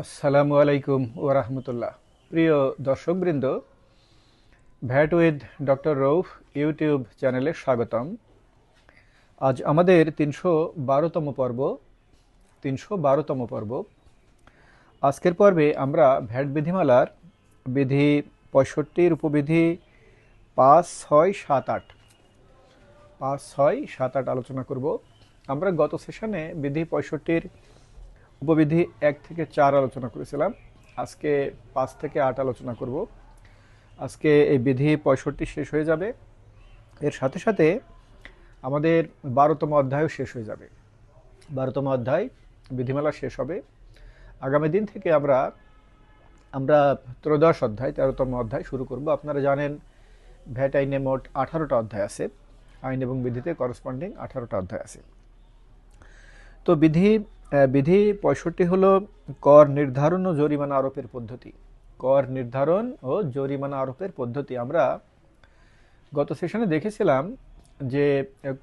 আসসালামু আলাইকুম ওয়া রাহমাতুল্লাহ। প্রিয় দর্শকবৃন্দ, VAT with doctor Rauf YouTube চ্যানেলে স্বাগতম। আজ আমাদের ৩১২তম পর্ব। আজকের পর্বে আমরা ভ্যাট বিধিমালার বিধি ৬৫ উপবিধি ৫, ৬, ৭, ৮ ৫, ৬, ৭, ৮ আলোচনা করব। আমরা গত সেশনে বিধি ৬৫-র উপবিধি ১ থেকে ৪ আলোচনা করেছিলাম। আজকে ৫ থেকে ৮ আলোচনা করব। আজকে এই বিধি ৬৫ শেষ হয়ে যাবে, এর সাথে সাথে আমাদের ১২তম অধ্যায়ও শেষ হয়ে যাবে। ১২তম অধ্যায় বিধিমালা শেষ হবে। আগামী দিন থেকে আমরা আমরা ত্রয়োদশ অধ্যায় ১৩তম অধ্যায় শুরু করব। আপনারা জানেন ভ্যাট আইনে মোট ১৮টা অধ্যায় আছে, আইন এবং বিধিতে করসপন্ডিং ১৮টা অধ্যায় আছে। তো বিধি ৬৫ হলো কর নির্ধারণ ও জরিমানা আরোপের পদ্ধতি। কর নির্ধারণ ও জরিমানা আরোপের পদ্ধতি। আমরা গত সেশনে দেখেছিলাম যে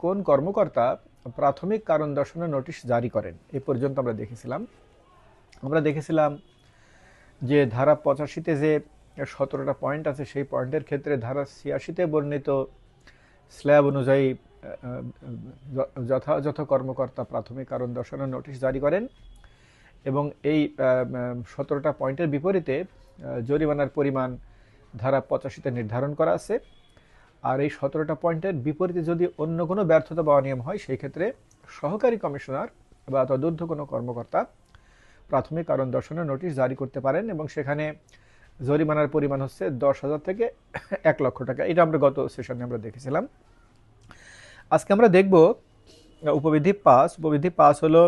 কোন কর্মকর্তা প্রাথমিক কারণ দর্শানোর নোটিশ জারি করেন, এ পর্যন্ত আমরা দেখেছিলাম যে ধারা ৮৫-তে যে ১৭টা পয়েন্ট আছে, সেই পয়েন্টের ক্ষেত্রে ধারা ৮৬-তে বর্ণিত স্ল্যাব অনুযায়ী যথাযথ কর্মকর্তা প্রাথমিক কারণ দর্শানোর নোটিশ জারি করেন এবং এই ১৭টা পয়েন্টের বিপরীতে জরিমানার পরিমাণ ধারা ৮৫-তে নির্ধারণ করা আছে। আর এই ১৭টা পয়েন্টের বিপরীতে যদি অন্য কোনো ব্যর্থতা বা অনিয়ম হয়, সেই ক্ষেত্রে সহকারী কমিশনার বা তদূর্ধ্ব কোনো কর্মকর্তা প্রাথমিক কারণ দর্শানোর নোটিশ জারি করতে পারেন এবং সেখানে জরিমানার পরিমাণ হচ্ছে ১০,০০০ থেকে ১,০০,০০০ টাকা। এটা আমরা গত সেশনে আমরা দেখেছিলাম। আজকে আমরা দেখব উপবিধি ৫। উপবিধি ৫ হলো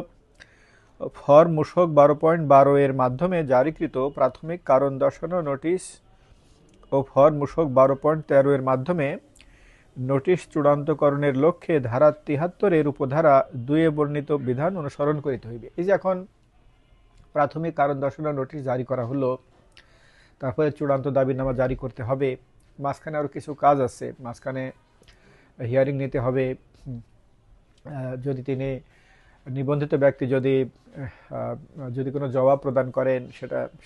ফর মূসক ১২.১২ এর মাধ্যমে জারিকৃত প্রাথমিক কারণ দর্শানোর নোটিশ ও ফর মূসক ১২.১৩ এর মাধ্যমে নোটিশ চূড়ান্তকরণের লক্ষ্যে ধারা ৭৩ এর উপধারা ২ এ বর্ণিত বিধান অনুসরণ করিতে হইবে। এই যে এখন প্রাথমিক কারণ দর্শানোর নোটিশ জারি করা হলো, তারপরে চূড়ান্ত দাবিনামা জারি করতে হবে, মাঝখানে আরও কিছু কাজ আছে, মাঝখানে হিয়ারিং নিতে হবে। যদি তিনি নিবন্ধিত ব্যক্তি যদি কোনো জবাব প্রদান করেন,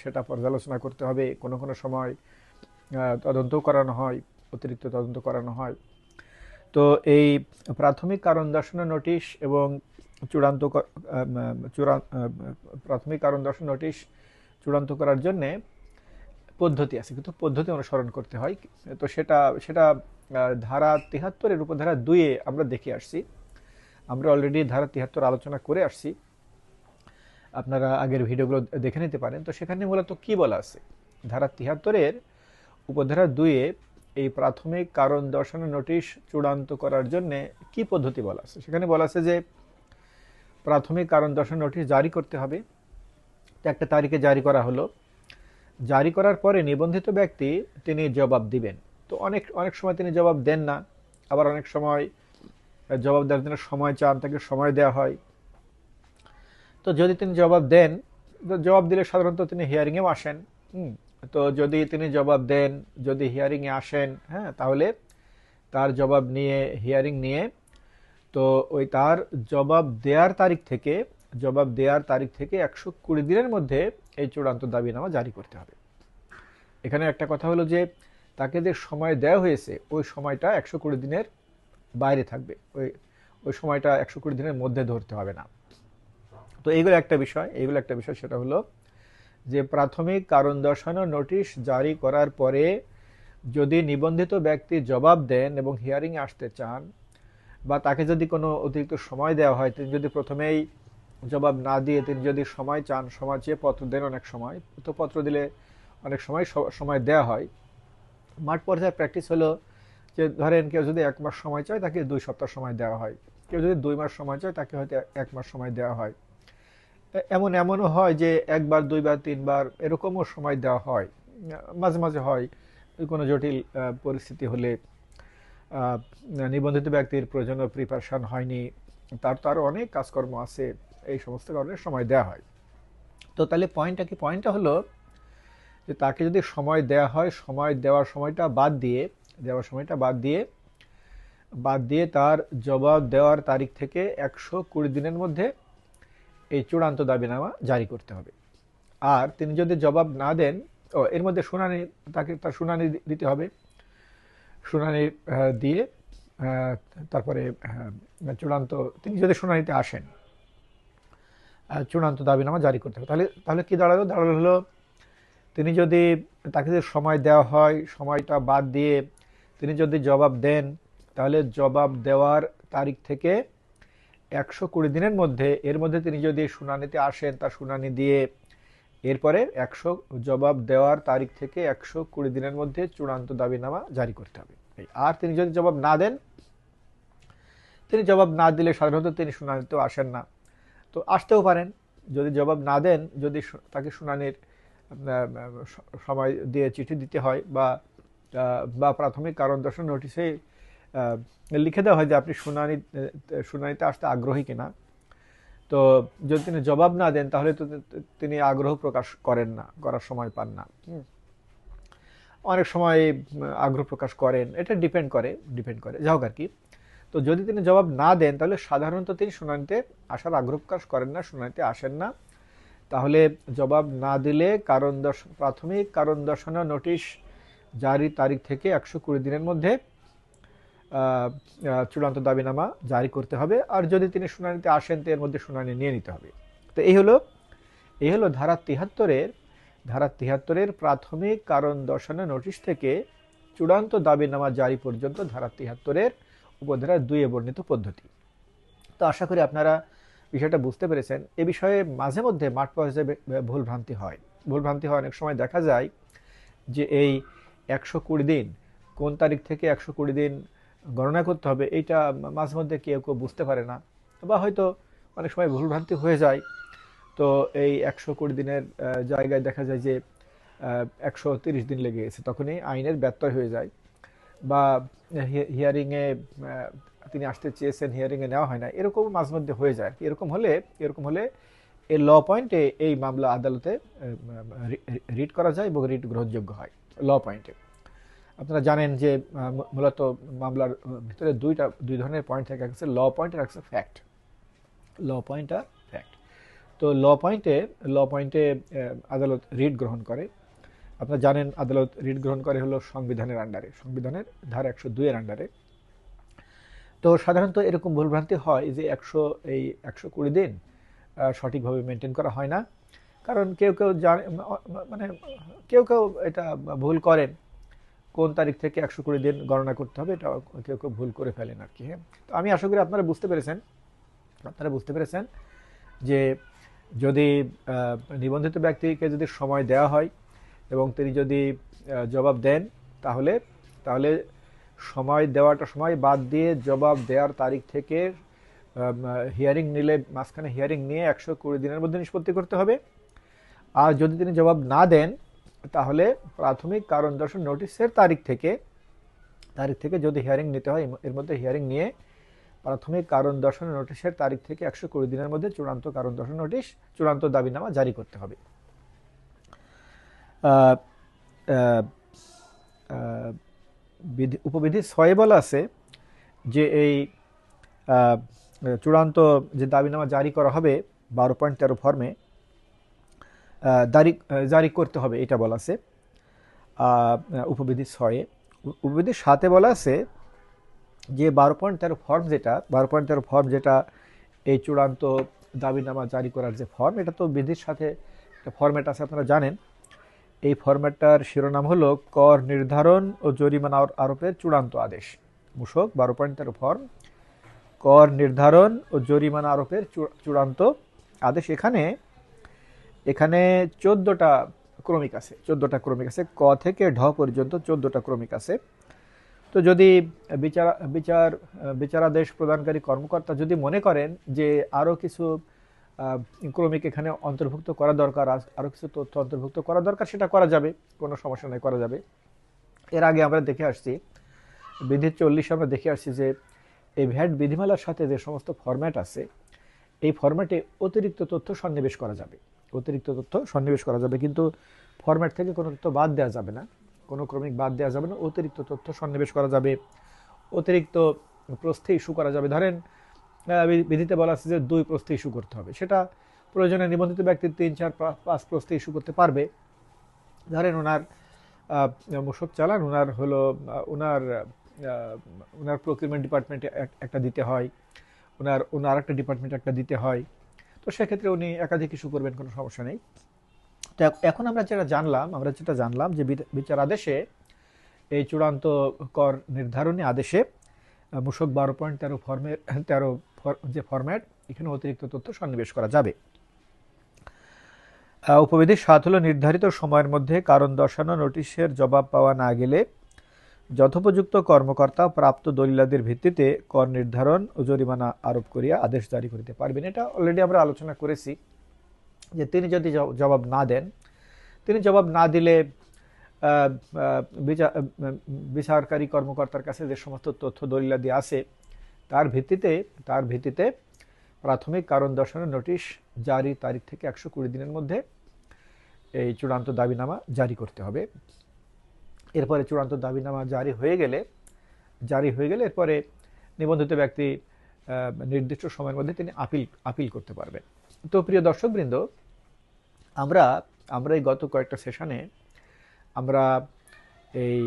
সেটা পর্যালোচনা করতে হবে। কোনো সময় তদন্ত করানো হয়, অতিরিক্ত তদন্ত করানো হয়। তো এই প্রাথমিক কারণ দর্শানোর নোটিশ এবং প্রাথমিক কারণ দর্শানোর নোটিশ চূড়ান্ত করার জন্যে পদ্ধতি আছে, কিন্তু পদ্ধতি অনুসরণ করতে হয়। তো সেটা ধারা ৭৩ এর উপধারা ২ এ আমরা দেখে আসছি। আমরা অলরেডি ধারা ৭৩ আলোচনা করে আসছি, আপনারা আগের ভিডিওগুলো দেখে নিতে পারেন। তো সেখানে মূলত কি বলা আছে, ধারা ৭৩ এর উপধারা ২ এ এই প্রাথমিক কারণ দর্শানোর নোটিশ চূড়ান্ত করার জন্য কি পদ্ধতি বলা আছে। সেখানে বলা আছে যে প্রাথমিক কারণ দর্শানোর নোটিশ জারি করতে হবে। একটা তারিখে জারি করা হলো, জারি করার পরে নিবন্ধিত ব্যক্তি তিনি জবাব দিবেন। তো অনেক সময় তিনি জবাব দেন না, আবার অনেক সময় জবাব দেওয়ার জন্য সময় চান, তাকে সময় দেওয়া হয়। তো যদি তিনি জবাব দেন, জবাব দিলে সাধারণত তিনি হিয়ারিংয়েও আসেন। তো যদি তিনি জবাব দেন, যদি হিয়ারিংয়ে আসেন, হ্যাঁ, তাহলে তার জবাব নিয়ে হিয়ারিং নিয়ে তো ওই তার জবাব দেওয়ার তারিখ থেকে ১২০ দিনের মধ্যে এই চূড়ান্ত দাবিনামা জারি করতে হবে। এখানে একটা কথা হলো যে তাকে যে সময় দেওয়া হয়েছে, ওই সময়টা ১২০ দিনের বাইরে থাকবে, ওই সময়টা ১২০ দিনের মধ্যে ধরতে হবে না। তো এইগুলো একটা বিষয়। সেটা হলো যে প্রাথমিক কারণ দর্শানোর নোটিশ জারি করার পরে যদি নিবন্ধিত ব্যক্তি জবাব দেন এবং হিয়ারিংয়ে আসতে চান, বা তাকে যদি কোনো অতিরিক্ত সময় দেওয়া হয়, তিনি যদি প্রথমেই জবাব না দিয়ে তিনি যদি সময় চান, সময় চেয়ে পত্র দেন, অনেক সময় তো পত্র দিলে অনেক সময় দেওয়া হয়। মাঠ পর্যায়ে প্র্যাকটিস হলো যে ধরেন কেউ যদি ১ মাস সময় চায়, তাকে ২ সপ্তাহ সময় দেওয়া হয়। কেউ যদি ২ মাস সময় চায়, তাকে হয়তো ১ মাস সময় দেওয়া হয়। এমনও হয় যে ১ বার, ২ বার, ৩ বার এরকমও সময় দেওয়া হয়। মাঝে মাঝে হয় কোনো জটিল পরিস্থিতি হলে, নিবন্ধিত ব্যক্তির প্রয়োজনীয় প্রিপারেশন হয়নি, তার তো আরও অনেক কাজকর্ম আছে, এই সমস্ত কারণে সময় দেওয়া হয়। তো তাহলে পয়েন্টটা হলো যে তাকে যদি সময় দেওয়া হয়, সময় দেওয়ার সময়টা বাদ দিয়ে তার জবাব দেওয়ার তারিখ থেকে ১২০ দিনের মধ্যে এই চূড়ান্ত দাবিনামা জারি করতে হবে। আর তিনি যদি জবাব না দেন, এর মধ্যে শুনানি, তাকে তার শুনানি দিতে হবে। শুনানি দিয়ে তারপরে চূড়ান্ত, তিনি যদি শুনানিতে আসেন, চূড়ান্ত দাবিনামা জারি করতে হবে। তাহলে তাহলে কি দাঁড়ালো? দাঁড়ালো হলো, তিনি যদি, তাকে যদি সময় দেওয়া হয়, সময়টা বাদ দিয়ে তিনি যদি জবাব দেন, তাহলে জবাব দেওয়ার তারিখ থেকে 120 দিনের মধ্যে, এর মধ্যে তিনি যদি শুনানিতে আসেন, তার শুনানি দিয়ে এরপরে জবাব দেওয়ার তারিখ থেকে 120 দিনের মধ্যে চূড়ান্ত দাবিনামা জারি করতে হবে। আর তিনি যদি জবাব না দেন, তিনি জবাব না দিলে সাধারণত তিনি শুনানিতেও আসেন না। তো আসতেও পারেন, যদি জবাব না দেন, যদি তাকে শুনানির সময় দিয়ে চিঠি দিতে হয়, বা প্রাথমিক কারণ দর্শন নোটিশে লিখে দেওয়া হয় যে আপনি শুনানিতে আসতে আগ্রহী কিনা। তো যদি তিনি জবাব না দেন, তাহলে তো তিনি আগ্রহ প্রকাশ করেন না, করার সময় পান না। অনেক সময় আগ্রহ প্রকাশ করেন, এটা ডিপেন্ড করে যাই হোক আর কি। তো যদি তিনি জবাব না দেন, তাহলে সাধারণত তিনি শুনানিতে আসার আগ্রহ প্রকাশ করেন না, শুনানিতে আসেন না। তাহলে জবাব না দিলে প্রাথমিক কারণ দর্শানোর নোটিশ জারি তারিখ থেকে 120 দিনের মধ্যে চূড়ান্ত দাবিনামা জারি করতে হবে। আর যদি তিনি শুনানিতে আসেন, তো এর মধ্যে শুনানি নিয়ে নিতে হবে। তো এই হলো ধারা 73-এর প্রাথমিক কারণ দর্শানোর নোটিশ থেকে চূড়ান্ত দাবিনামা জারি পর্যন্ত ধারা 73-এর উপধারা 2-এ বর্ণিত পদ্ধতি। তো আশা করি আপনারা বিষয়টা বুঝতে পেরেছেন। এ বিষয়ে মাঝে মধ্যে মাঠ পর্যায়ে ভুলভ্রান্তি হয়। অনেক সময় দেখা যায় যে এই 120 দিন, কোন তারিখ থেকে 120 দিন গণনা করতে হবে, এইটা মাঝে মধ্যে কেউ বুঝতে পারে না, বা হয়তো অনেক সময় ভুলভ্রান্তি হয়ে যায়। তো এই 120 দিনের জায়গায় দেখা যায় যে 130 দিন লেগে গেছে, তখনই আইনের ব্যত্যয় হয়ে যায়। বা হিয়ারিংয়ে তিনি আসতে চেয়েছেন, হিয়ারিংয়ে নেওয়া হয় না, এরকম মাঝে মধ্যে হয়ে যায়। এরকম হলে এই ল পয়েন্টে এই মামলা আদালতে রিট করা যায় এবং রিট গ্রহণযোগ্য হয় ল পয়েন্টে। আপনারা জানেন যে মূলত মামলার ভিতরে দুই ধরনের পয়েন্ট থাকে, আছে ল পয়েন্ট আর আছে ফ্যাক্ট। তো ল পয়েন্টে আদালত রিট গ্রহণ করে। আপনারা জানেন আদালত রিট গ্রহণ করে হলো সংবিধানের আন্ডারে, সংবিধানের ধারা 102-এর আন্ডারে। তো সাধারণত এরকম ভুলভ্রান্তি হয় যে 120 দিন সঠিকভাবে মেনটেন করা হয় না। কারণ কেউ জানে, মানে কেউ এটা ভুল করেন, কোন তারিখ থেকে 120 দিন গণনা করতে হবে, এটা কেউ ভুল করে ফেলেন আর কি। হ্যাঁ, তো আমি আশা করি আপনারা বুঝতে পেরেছেন যে যদি নিবন্ধিত ব্যক্তিকে যদি সময় দেওয়া হয় এবং তিনি যদি জবাব দেন, তাহলে সময় বাদ দিয়ে জবাব দেওয়ার তারিখ থেকে হিয়ারিং নিলে, মাঝখানে হিয়ারিং নিয়ে 120 দিনের মধ্যে নিষ্পত্তি করতে হবে। আর যদি তিনি জবাব না দেন, তাহলে প্রাথমিক কারণ দর্শন নোটিশের তারিখ থেকে যদি হিয়ারিং নিতে হয়, এর মধ্যে হিয়ারিং নিয়ে প্রাথমিক কারণ দর্শন নোটিশের তারিখ থেকে 120 দিনের মধ্যে চূড়ান্ত কারণ দর্শন নোটিশ, চূড়ান্ত দাবিনামা জারি করতে হবে। উপবিধি 6 বলা আছে যে এই চূড়ান্ত যে দাবিনামা জারি করা হবে 12.13 ফর্মে জারি করতে হবে, এটা বলা আছে উপবিধি 6-এ। উপবিধি 7-এ বলা আছে যে 12.13 ফর্ম যেটা এই চূড়ান্ত দাবিনামা জারি করার যে ফর্ম, এটা তো বিধির সাথে একটা ফরম্যাট আছে, আপনারা জানেন। এই ফরম্যাটটার শিরোনাম হলো কর নির্ধারণ ও জরিমানা আরোপের চূড়ান্ত আদেশ। মূসক 12.13 ফর্ম, কর নির্ধারণ ও জরিমানা আরোপের চূড়ান্ত আদেশ। এখানে 14টা ক্রমিক আছে, ক থেকে ঢ পর্যন্ত 14টা ক্রমিক আছে। তো যদি বিচারাদেশ প্রদানকারী কর্মকর্তা যদি মনে করেন যে আরও কিছু ক্রমিক এখানে অন্তর্ভুক্ত করা দরকার, আরও কিছু তথ্য অন্তর্ভুক্ত করা দরকার, সেটা করা যাবে, কোনো সমস্যা নেই, করা যাবে। এর আগে আমরা দেখে আসছি, বিধি 40 আমরা দেখে আসছি যে এই ভ্যাট বিধিমালার সাথে যে সমস্ত ফরম্যাট আছে, এই ফরম্যাটে অতিরিক্ত তথ্য সন্নিবেশ করা যাবে, কিন্তু ফরম্যাট থেকে কোনো তথ্য বাদ দেওয়া যাবে না, কোনো ক্রমিক বাদ দেওয়া যাবে না, অতিরিক্ত তথ্য সন্নিবেশ করা যাবে, অতিরিক্ত প্রস্থে ইস্যু করা যাবে। ধরেন বিধিতে বলা আছে যে 2 প্রস্থে ইস্যু করতে হবে, সেটা প্রয়োজনে নিবন্ধিত ব্যক্তি 3-4-5 প্রস্তে ইস্যু করতে পারবে। ধরেন ওনার মূসক চালান, ওনার হলো ওনার প্রকিউরমেন্ট ডিপার্টমেন্টে একটা দিতে হয়, ওনার একটা ডিপার্টমেন্টে একটা দিতে হয়, তো সেক্ষেত্রে উনি একাধিক ইস্যু করবেন, কোনো সমস্যা নেই। তো এখন আমরা যেটা জানলাম যে বিচার আদেশে, এই চূড়ান্ত কর নির্ধারণী আদেশে মূসক 12.13 ফর্মের যে ফরম্যাট, এখানে অতিরিক্ত তথ্য সন্নিবেশ করা যাবে। উপবিধি 7 হলো নির্ধারিত সময়ের মধ্যে কারণ দর্শানো নোটিশের জবাব পাওয়া না গেলে যথোপযুক্ত কর্মকর্তা প্রাপ্ত দলিলাদির ভিত্তিতে কর নির্ধারণ ও জরিমানা আরোপ করিয়া আদেশ জারি করিতে পারবেন। এটা অলরেডি আমরা আলোচনা করেছি যে তিনি যদি জবাব না দেন, তিনি জবাব না দিলে বিচারকারী কর্মকর্তার কাছে যে সমস্ত তথ্য দলিলাদি আছে তার ভিত্তিতে প্রাথমিক কারণ দর্শানোর নোটিশ জারি তারিখ থেকে 120 দিনের মধ্যে এই চূড়ান্ত দাবিনামা জারি করতে হবে। এরপরে চূড়ান্ত দাবিনামা জারি হয়ে গেলে এরপরে নিবন্ধিত ব্যক্তি নির্দিষ্ট সময়ের মধ্যে তিনি আপিল করতে পারবেন। তো প্রিয় দর্শকবৃন্দ, আমরা এই গত কয়েকটা সেশনে আমরা এই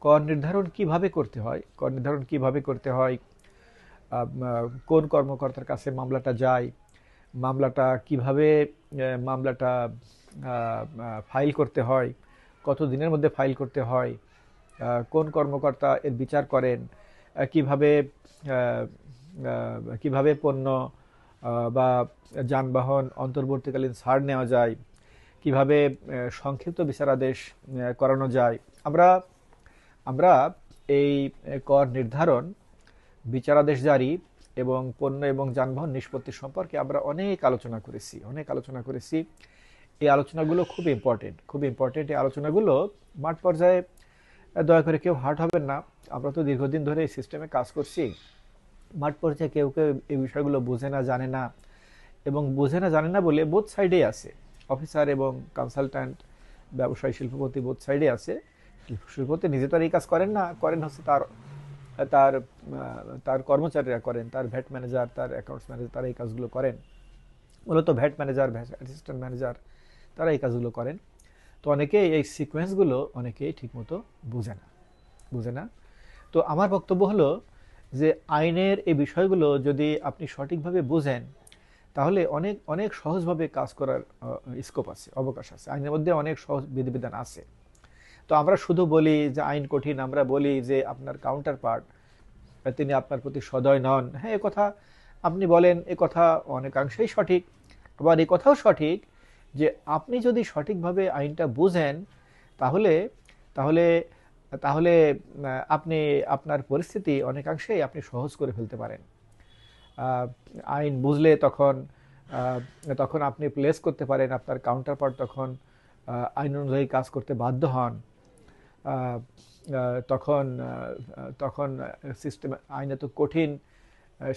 কর নির্ধারণ কিভাবে করতে হয়, কোন কর্মকর্তার কাছে মামলাটা যায়, কিভাবে ফাইল করতে হয়, কত দিনের মধ্যে ফাইল করতে হয়, কোন কর্মকর্তা এর বিচার করেন, কিভাবে পণ্য বা যানবাহন অন্তর্বর্তীকালীন ছাড় নেওয়া যায়, কিভাবে সংক্ষিপ্ত বিচারাদেশ করানো যায়। আমরা এই কর নির্ধারণ, বিচারাদেশ জারি এবং পণ্য এবং যানবাহন নিষ্পত্তি সম্পর্কে আমরা অনেক আলোচনা করেছি। এই আলোচনাগুলো খুব ইম্পর্টেন্ট। এই আলোচনাগুলো মাঠ পর্যায়ে দয়া করে কেউ হার্ট হবেন না। আমরা তো দীর্ঘদিন ধরে এই সিস্টেমে কাজ করছি। মাঠ পর্যায়ে কেউ এই বিষয়গুলো বোঝে না, জানে না বলে বোথ সাইডেই আছে, অফিসার এবং কনসালট্যান্ট, ব্যবসায়ী শিল্পপতি বোথ সাইডে আছে। শিল্পপতি নিজে তো আর এই কাজ করেন না, হচ্ছে তার কর্মচারীরা করেন, তার ভ্যাট ম্যানেজার, তার অ্যাকাউন্টস ম্যানেজার, তারা এই কাজগুলো করেন। মূলত VAT manager, VAT assistant manager, তারা এই কাজগুলো করেন। তো অনেকেই এই সিকোয়েন্সগুলো ঠিকমতো বুঝে না। তো আমার বক্তব্য হলো যে আইনের এই বিষয়গুলো যদি আপনি সঠিকভাবে বুঝেন, তাহলে অনেক সহজভাবে কাজ করার স্কোপ আছে, অবকাশ আছে। আইনের মধ্যে অনেক সহজ বিধিবিধান আছে। তো আমরা শুধু বলি যে আইন কঠিন, আমরা বলি যে আপনার কাউন্টার পার্ট তিনি আপনার প্রতি সদয় নন। হ্যাঁ, এ কথা আপনি বলেন, এ কথা অনেকাংশেই সঠিক। আবার এ কথাও সঠিক যে আপনি যদি সঠিকভাবে আইনটা বুঝেন, তাহলে আপনি আপনার পরিস্থিতি অনেকাংশেই আপনি সহজ করে ফেলতে পারেন। আইন বুঝলে তখন আপনি প্লেস করতে পারেন, আপনার কাউন্টার পার্ট তখন আইন অনুযায়ী কাজ করতে বাধ্য হন। তখন সিস্টেম আইন এত কঠিন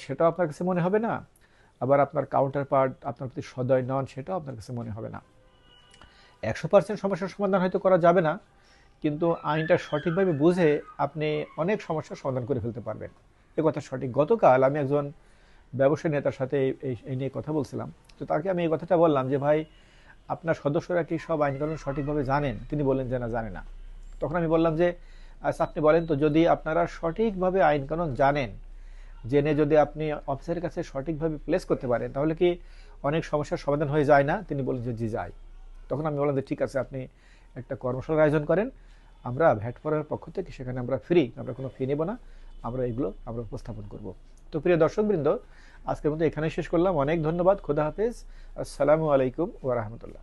সেটাও আপনার কাছে মনে হবে না। আবার আপনার কাউন্টার পার্ট আপনার প্রতি সদয় নন, সেটাও আপনার কাছে মনে হবে না। 100% সমস্যার সমাধান হয়তো করা যাবে না, কিন্তু আইনটা সঠিকভাবে বুঝে আপনি অনেক সমস্যার সমাধান করে ফেলতে পারবেন। এ কথা সঠিক। গতকাল আমি একজন ব্যবসায়ী নেতার সাথে এই নিয়ে কথা বলছিলাম। তো তাকে আমি এই কথাটা বললাম যে ভাই, আপনার সদস্যরা কি সব আইনকানুন সঠিকভাবে জানেন? তিনি বললেন যে না, জানে না। তখন আমি বললাম যে আচ্ছা, আপনি বলেন তো, যদি আপনারা সঠিকভাবে আইনকানুন জানেন, জেনে যদি আপনি অফিসারের কাছে সঠিকভাবে প্লেস করতে পারেন, তাহলে কি অনেক সমস্যার সমাধান হয়ে যায় না? তিনি বললেন যে জি, যায়। তখন আমি বললাম যে ঠিক আছে, আপনি একটা কর্মশালার আয়োজন করেন, আমরা ভ্যাট ফোরামের পক্ষ থেকে সেখানে আমরা কোনো ফি নেব না, আমরা উপস্থাপন করব। তো প্রিয় দর্শকবৃন্দ, আজকের মতো এখানে শেষ করলাম। অনেক ধন্যবাদ। খোদা হাফেজ। আসসালামু আলাইকুম ওয়া রাহমাতুল্লাহ।